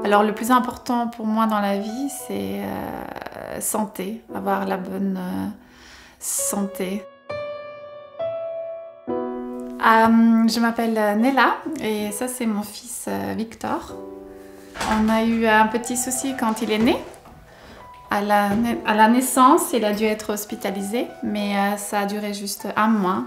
Alors le plus important pour moi dans la vie, c'est santé, avoir la bonne santé. Je m'appelle Nella et ça c'est mon fils Victor. On a eu un petit souci quand il est né. À la naissance, il a dû être hospitalisé, mais ça a duré juste un mois.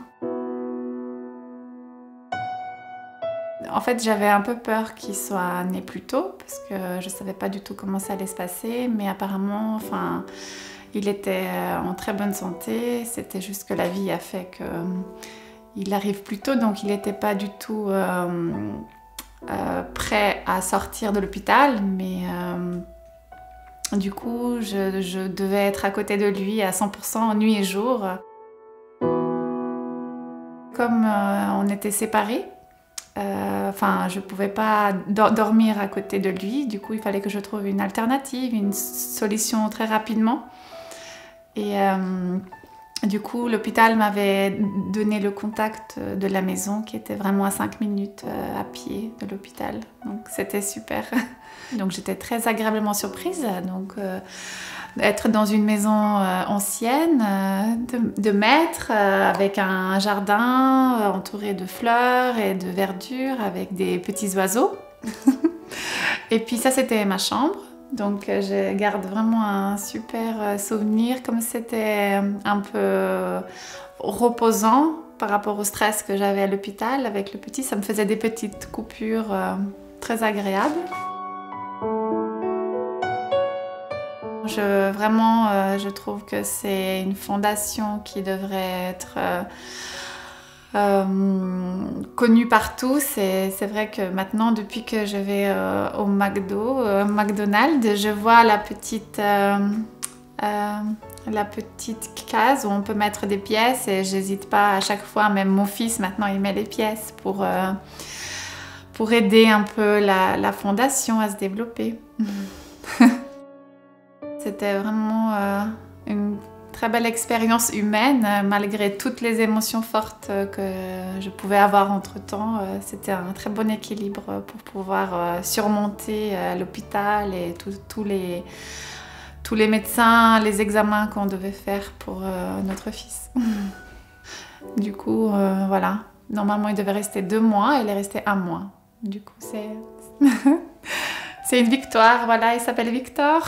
En fait, j'avais un peu peur qu'il soit né plus tôt parce que je ne savais pas du tout comment ça allait se passer, mais apparemment, enfin, il était en très bonne santé. C'était juste que la vie a fait qu'il arrive plus tôt, donc il n'était pas du tout prêt à sortir de l'hôpital, mais du coup, je devais être à côté de lui à 100% nuit et jour. Comme on était séparés, je ne pouvais pas dormir à côté de lui, du coup il fallait que je trouve une alternative, une solution très rapidement. Et du coup l'hôpital m'avait donné le contact de la maison qui était vraiment à 5 minutes à pied de l'hôpital, donc c'était super. Donc j'étais très agréablement surprise, donc être dans une maison ancienne, de maître, avec un jardin entouré de fleurs et de verdure, avec des petits oiseaux. Et puis ça, c'était ma chambre. Donc je garde vraiment un super souvenir, comme c'était un peu reposant par rapport au stress que j'avais à l'hôpital. Avec le petit, ça me faisait des petites coupures très agréables. Je trouve que c'est une fondation qui devrait être connue partout. C'est vrai que maintenant, depuis que je vais au McDonald's, je vois la petite case où on peut mettre des pièces et j'hésite pas à chaque fois, même mon fils maintenant il met les pièces pour aider un peu la fondation à se développer. C'était vraiment une très belle expérience humaine, malgré toutes les émotions fortes que je pouvais avoir entre-temps. C'était un très bon équilibre pour pouvoir surmonter l'hôpital et tous les médecins, les examens qu'on devait faire pour notre fils. Du coup, voilà. Normalement, il devait rester 2 mois, il est resté 1 mois. Du coup, c'est... C'est une victoire, voilà, il s'appelle Victor.